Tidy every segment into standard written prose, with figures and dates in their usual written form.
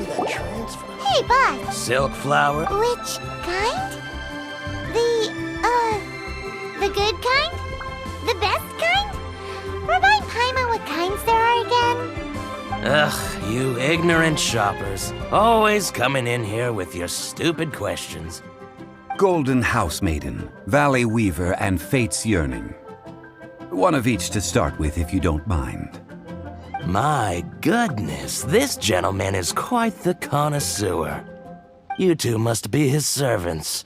that transfer. Hey, boss. Silk flower? Which kind? The good kind? The best kind? Remind Paimon what kinds there are again. Ugh, you ignorant shoppers. Always coming in here with your stupid questions. Golden Housemaiden, Valley Weaver, and Fate's Yearning. One of each to start with, if you don't mind. My goodness, this gentleman is quite the connoisseur. You two must be his servants.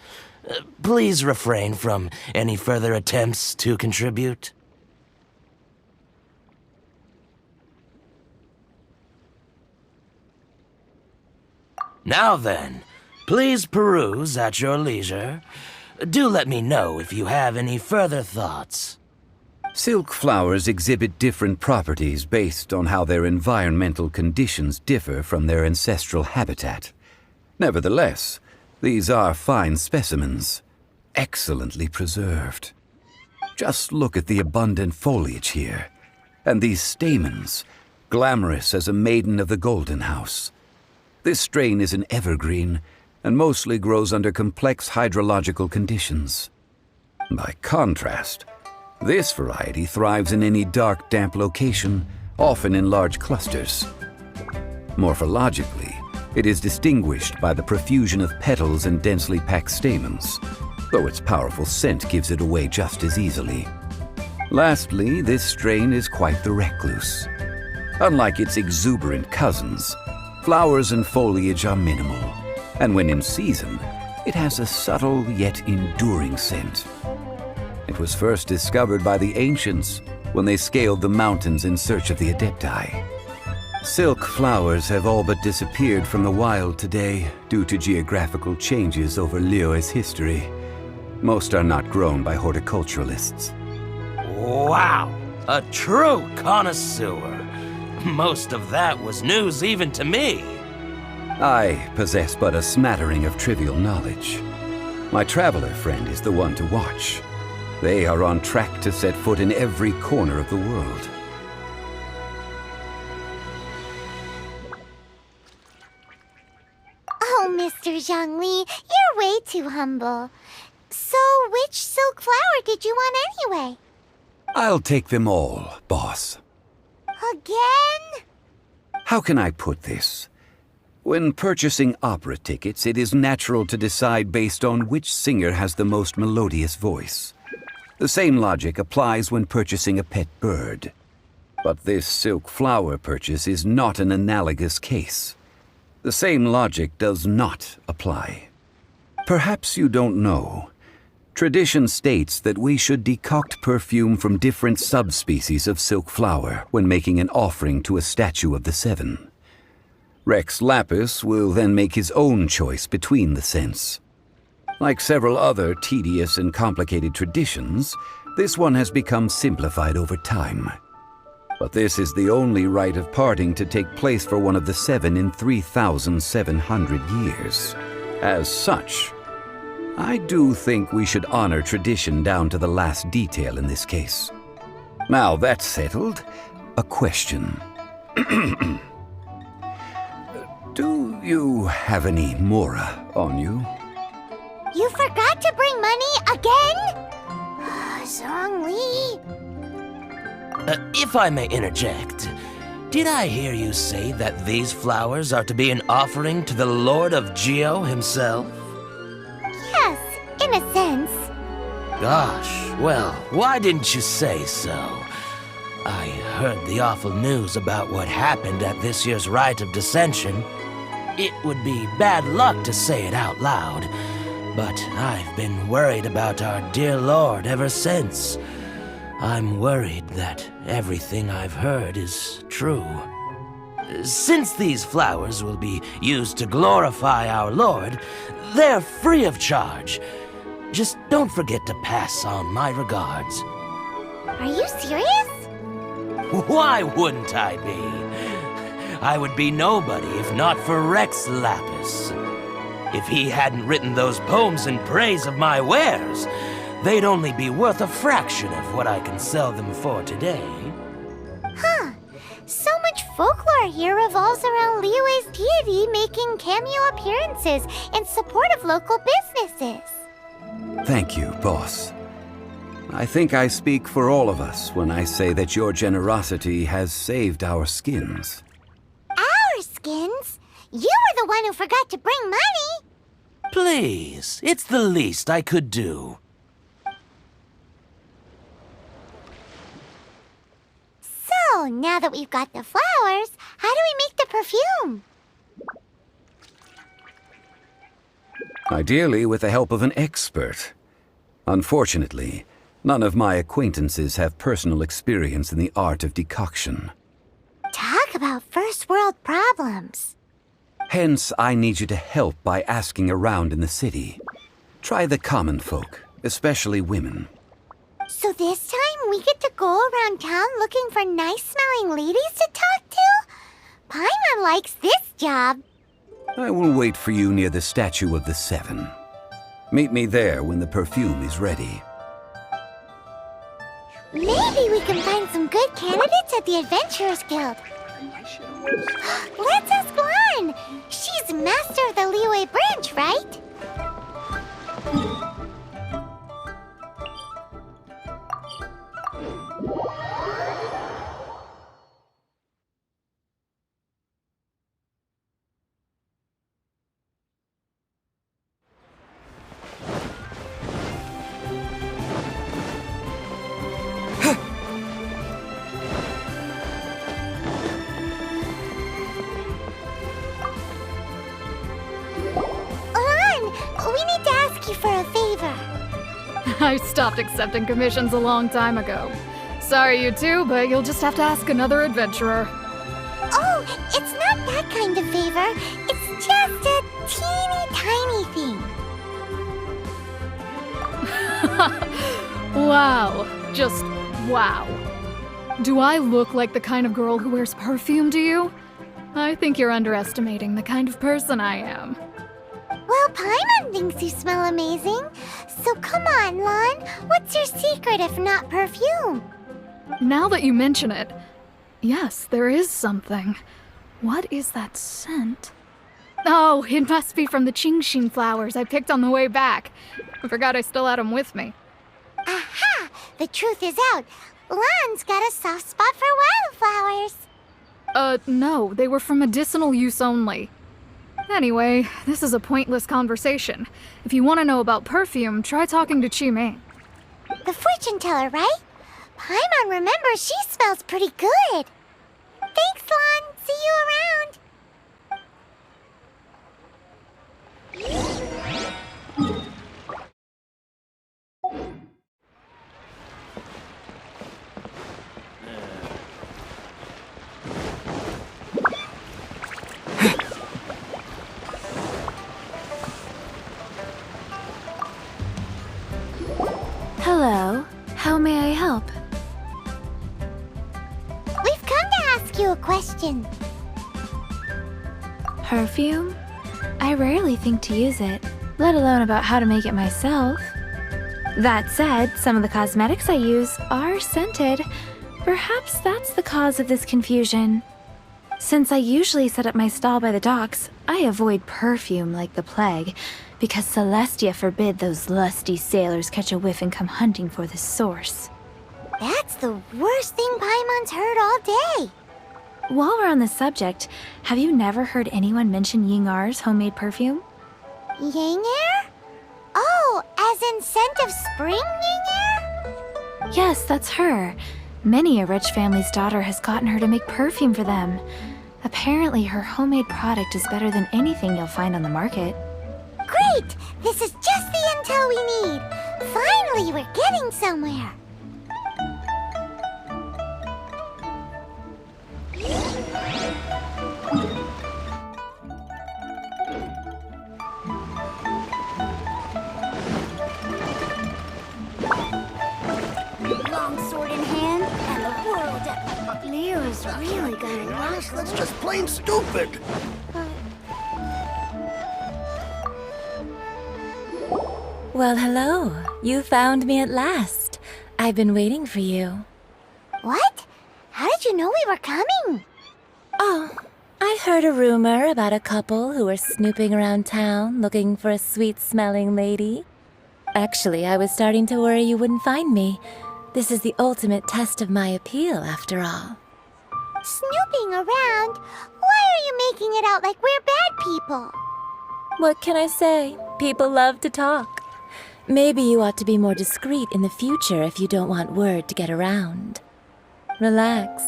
Please refrain from any further attempts to contribute. Now then, please peruse at your leisure. Do let me know if you have any further thoughts. Silk flowers exhibit different properties based on how their environmental conditions differ from their ancestral habitat. Nevertheless, these are fine specimens, excellently preserved. Just look at the abundant foliage here, and these stamens, glamorous as a maiden of the Golden House. This strain is an evergreen, and mostly grows under complex hydrological conditions. By contrast, this variety thrives in any dark, damp location, often in large clusters. Morphologically, it is distinguished by the profusion of petals and densely packed stamens, though its powerful scent gives it away just as easily. Lastly, this strain is quite the recluse. Unlike its exuberant cousins, flowers and foliage are minimal, and when in season, it has a subtle yet enduring scent. It was first discovered by the ancients when they scaled the mountains in search of the Adepti. Silk flowers have all but disappeared from the wild today due to geographical changes over Liyue's history. Most are not grown by horticulturalists. Wow, a true connoisseur. Most of that was news even to me. I possess but a smattering of trivial knowledge. My traveler friend is the one to watch. They are on track to set foot in every corner of the world. Oh, Mr. Zhongli, you're way too humble. So, which silk flower did you want anyway? I'll take them all, boss. Again? How can I put this? When purchasing opera tickets, it is natural to decide based on which singer has the most melodious voice. The same logic applies when purchasing a pet bird. But this silk flower purchase is not an analogous case. The same logic does not apply. Perhaps you don't know. Tradition states that we should decoct perfume from different subspecies of silk flower when making an offering to a statue of the seven. Rex Lapis will then make his own choice between the scents. Like several other tedious and complicated traditions, this one has become simplified over time. But this is the only rite of parting to take place for one of the seven in 3,700 years. As such, I do think we should honor tradition down to the last detail in this case. Now that's settled, a question. Do you have any mora on you? You forgot to bring money again? Zhongli. If I may interject, did I hear you say that these flowers are to be an offering to the Lord of Geo himself? Yes, in a sense. Gosh, well, why didn't you say so? I heard the awful news about what happened at this year's Rite of Dissension. It would be bad luck to say it out loud, but I've been worried about our dear Lord ever since. I'm worried that everything I've heard is true. Since these flowers will be used to glorify our Lord, they're free of charge. Just don't forget to pass on my regards. Are you serious? Why wouldn't I be? I would be nobody if not for Rex Lapis. If he hadn't written those poems in praise of my wares, they'd only be worth a fraction of what I can sell them for today. Huh. So much folklore here revolves around Liyue's deity making cameo appearances in support of local businesses. Thank you, boss. I think I speak for all of us when I say that your generosity has saved our skins. Our skins? You were the one who forgot to bring money. Please, it's the least I could do. So, now that we've got the flowers, how do we make the perfume? Ideally, with the help of an expert. Unfortunately, none of my acquaintances have personal experience in the art of decoction. Talk about first world problems. Hence, I need you to help by asking around in the city. Try the common folk, especially women. So this time we get to go around town looking for nice-smelling ladies to talk to? Paimon likes this job. I will wait for you near the Statue of the Seven. Meet me there when the perfume is ready. Maybe we can find some good candidates at the Adventurers Guild. Let's ask Lan. She's master of the Liyue branch, right? We need to ask you for a favor. I stopped accepting commissions a long time ago. Sorry, you two, but you'll just have to ask another adventurer. Oh, it's not that kind of favor. It's just a teeny tiny thing. Wow. Just wow. Do I look like the kind of girl who wears perfume to you? I think you're underestimating the kind of person I am. Well, Paimon thinks you smell amazing. So come on, Lan. What's your secret if not perfume? Now that you mention it, yes, there is something. What is that scent? Oh, it must be from the GENSHIN flowers I picked on the way back. I forgot I still had them with me. Aha! The truth is out. Lan's got a soft spot for wildflowers. No, they were for medicinal use only. Anyway, this is a pointless conversation. If you want to know about perfume, try talking to Chi-Mei. The fortune teller, right? Paimon remembers she smells pretty good. Thanks, Lan. See you around. Hello. How may I help? We've come to ask you a question. Perfume? I rarely think to use it, let alone about how to make it myself. That said, some of the cosmetics I use are scented. Perhaps that's the cause of this confusion. Since I usually set up my stall by the docks, I avoid perfume like the plague, because Celestia forbid those lusty sailors catch a whiff and come hunting for the source. That's the worst thing Paimon's heard all day. While we're on the subject, have you never heard anyone mention Ying-Ar's homemade perfume? Ying-Er? Oh, as in scent of spring, Ying-Er? Yes, that's her. Many a rich family's daughter has gotten her to make perfume for them. Apparently, her homemade product is better than anything you'll find on the market. Great! This is just the intel we need. Finally, we're getting somewhere. Longsword in hand, and the world at... Leo's really gonna rock. That's just plain stupid. Well, hello. You found me at last. I've been waiting for you. What? How did you know we were coming? Oh, I I heard a rumor about a couple who were snooping around town looking for a sweet-smelling lady. Actually, I was starting to worry you wouldn't find me. This is the ultimate test of my appeal, after all. Snooping around? Why are you making it out like we're bad people? What can I say? People love to talk. Maybe you ought to be more discreet in the future if you don't want word to get around. Relax.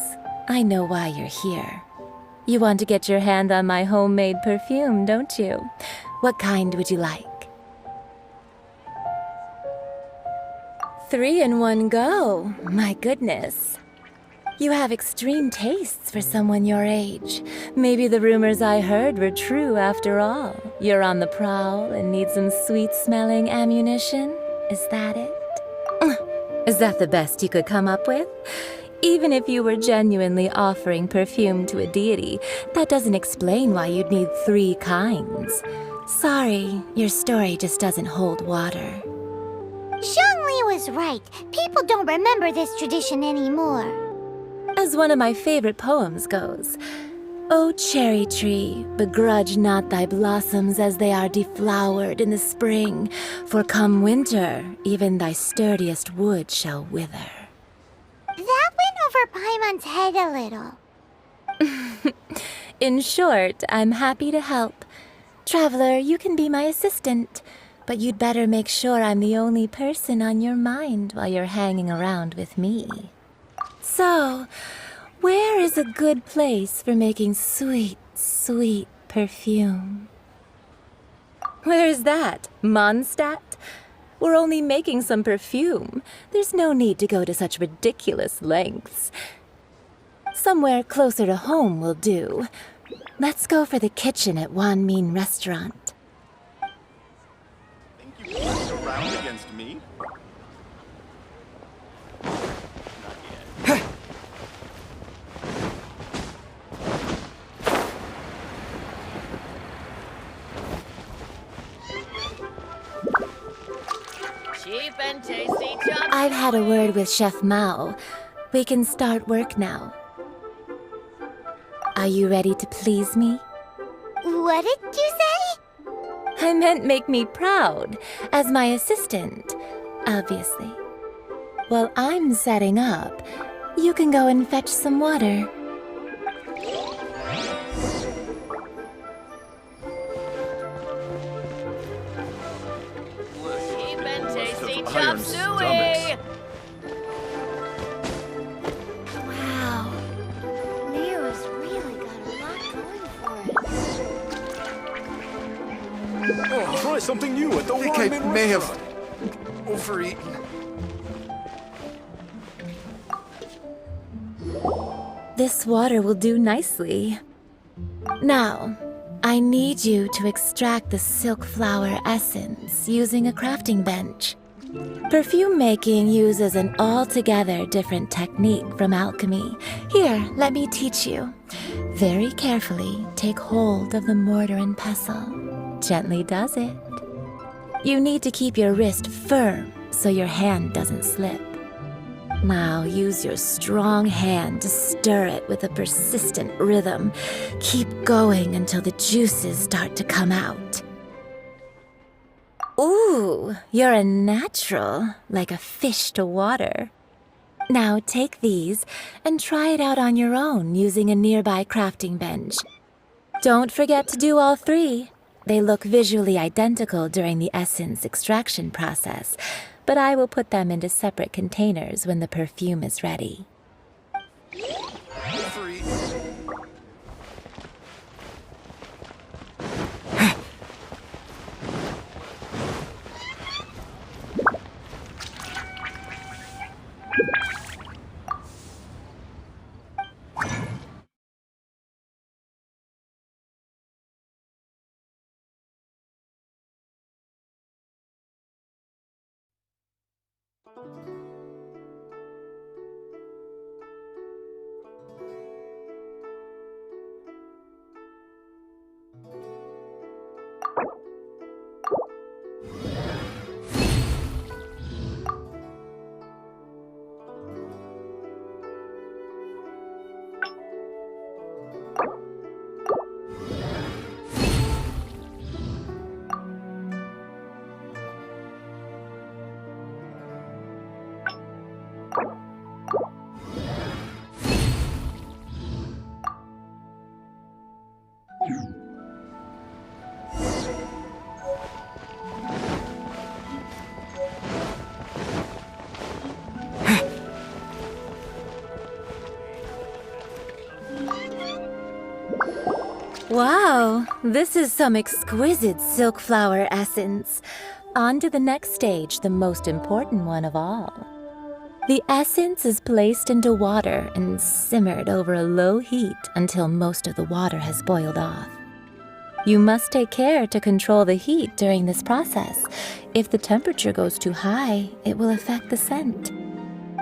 I know why you're here. You want to get your hand on my homemade perfume, don't you? What kind would you like? 3 in one go. My goodness. You have extreme tastes for someone your age. Maybe the rumors I heard were true after all. You're on the prowl and need some sweet-smelling ammunition? Is that it? Is that the best you could come up with? Even if you were genuinely offering perfume to a deity, that doesn't explain why you'd need 3 kinds. Sorry, your story just doesn't hold water. Zhongli was right. People don't remember this tradition anymore. As one of my favorite poems goes, "O cherry tree, begrudge not thy blossoms as they are deflowered in the spring, for come winter, even thy sturdiest wood shall wither." That went over Paimon's head a little. In short, I'm happy to help. Traveler, you can be my assistant, but you'd better make sure I'm the only person on your mind while you're hanging around with me. So, where is a good place for making sweet, sweet perfume? Where's that? Mondstadt? We're only making some perfume. There's no need to go to such ridiculous lengths. Somewhere closer to home will do. Let's go for the kitchen at Wan Min Restaurant. Think you can go around against me? Cheap and tasty chopsticks. I've had a word with Chef Mao. We can start work now. Are you ready to please me? What did you say? I meant make me proud, as my assistant, obviously. While I'm setting up, you can go and fetch some water. Cheap and tasty Of chop iron suey. Wow. Nero's really got a lot going for it. Oh, try something new at the I think Wan I Min may have restaurant. overeaten. This water will do nicely. Now, I need you to extract the silk flower essence using a crafting bench. Perfume making uses an altogether different technique from alchemy. Here, let me teach you. Very carefully, take hold of the mortar and pestle. Gently does it. You need to keep your wrist firm so your hand doesn't slip. Now use your strong hand to stir it with a persistent rhythm. Keep going until the juices start to come out. Ooh, you're a natural, like a fish to water. Now take these and try it out on your own using a nearby crafting bench. Don't forget to do all 3. They look visually identical during the essence extraction process, but I will put them into separate containers when the perfume is ready. Overeaten. Wow, this is some exquisite silk flower essence. On to the next stage, the most important one of all. The essence is placed into water and simmered over a low heat until most of the water has boiled off. You must take care to control the heat during this process. If the temperature goes too high, it will affect the scent.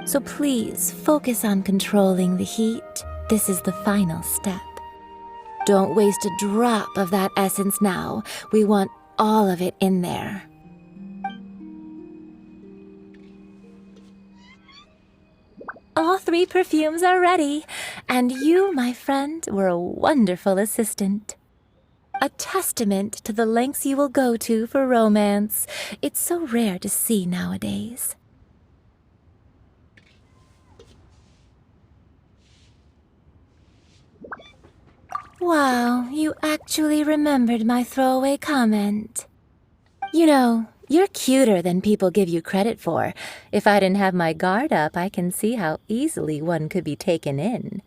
So please focus on controlling the heat. This is the final step. Don't waste a drop of that essence now. We want all of it in there. All 3 perfumes are ready, and you, my friend, were a wonderful assistant. A testament to the lengths you will go to for romance. It's so rare to see nowadays. Wow, you actually remembered my throwaway comment. You know, you're cuter than people give you credit for. If I didn't have my guard up, I can see how easily one could be taken in.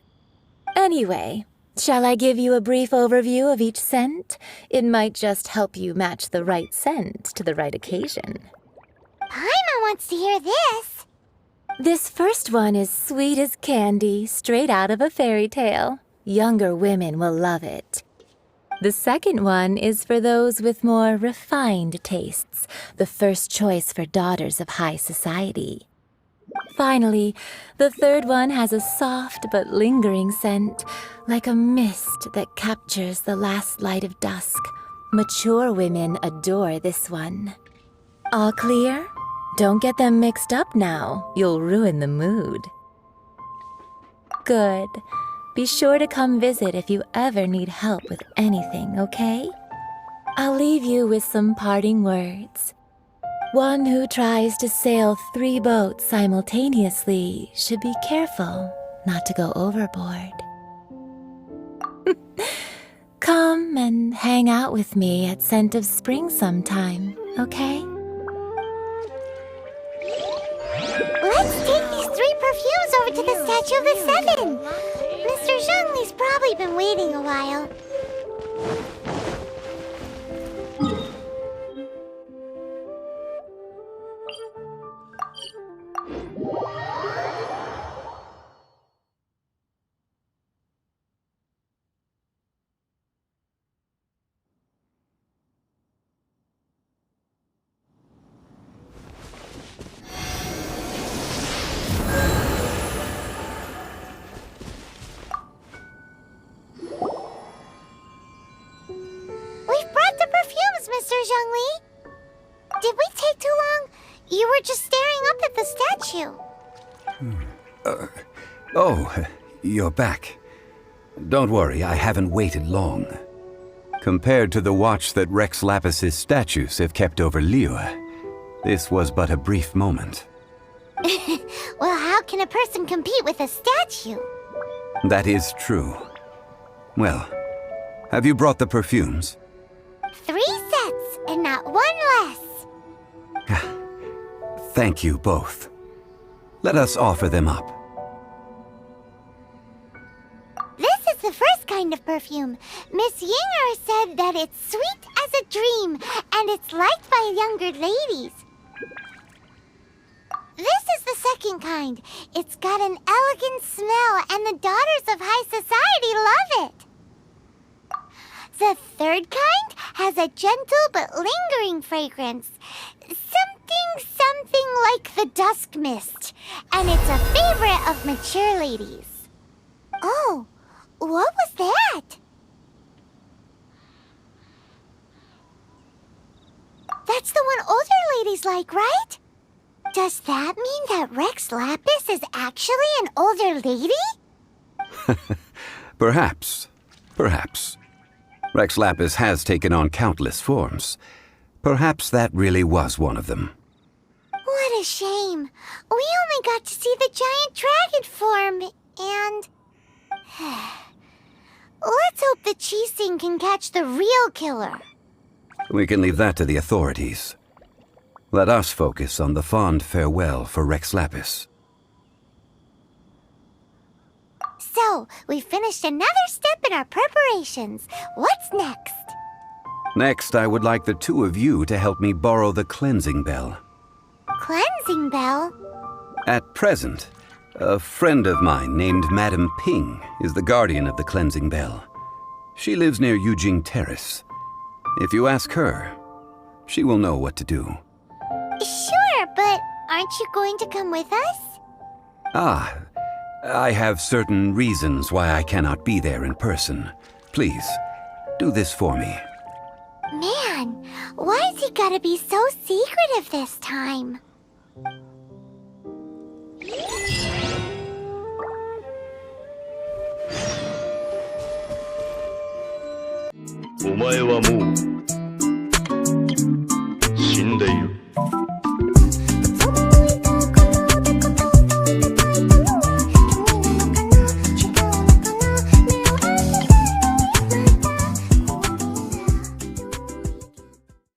Anyway, shall I give you a brief overview of each scent? It might just help you match the right scent to the right occasion. Paimon wants to hear this. This first one is sweet as candy, straight out of a fairy tale. Younger women will love it. The second one is for those with more refined tastes, the first choice for daughters of high society. Finally, the third one has a soft but lingering scent, like a mist that captures the last light of dusk. Mature women adore this one. All clear? Don't get them mixed up now. You'll ruin the mood. Good. Be sure to come visit if you ever need help with anything, okay? I'll leave you with some parting words. One who tries to sail 3 boats simultaneously should be careful not to go overboard. Come and hang out with me at Scent of Spring sometime, okay? Let's take these 3 perfumes over to the Statue of the Seven. Mr. Zhongli's probably been waiting a while. We've brought the perfumes, Mr. Zhongli. Did we take too long? You were just staring up at the statue. Oh, you're back. Don't worry, I haven't waited long. Compared to the watch that Rex Lapis's statues have kept over Liyue, this was but a brief moment. Well, how can a person compete with a statue? That is true. Well, have you brought the perfumes? 3 sets, and not 1 less. Thank you both. Let us offer them up. This is the first kind of perfume. Miss Yinger said that it's sweet as a dream, and it's liked by younger ladies. This is the second kind. It's got an elegant smell, and the daughters of high society love it. The third kind has a gentle but lingering fragrance. Something like the dusk mist. And it's a favorite of mature ladies. Oh, what was that? That's the one older ladies like, right? Does that mean that Rex Lapis is actually an older lady? Perhaps. Perhaps. Rex Lapis has taken on countless forms. Perhaps that really was one of them. What a shame. We only got to see the giant dragon form, and... Let's hope the Chising can catch the real killer. We can leave that to the authorities. Let us focus on the fond farewell for Rex Lapis. So, we finished another step in our preparations. What's next? Next, I would like the two of you to help me borrow the cleansing bell. Cleansing bell? At present, a friend of mine named Madame Ping is the guardian of the cleansing bell. She lives near Yujing Terrace. If you ask her, she will know what to do. Sure, but aren't you going to come with us? Ah, I have certain reasons why I cannot be there in person. Please, do this for me. Man, why has he gotta be so secretive this time? お前はもう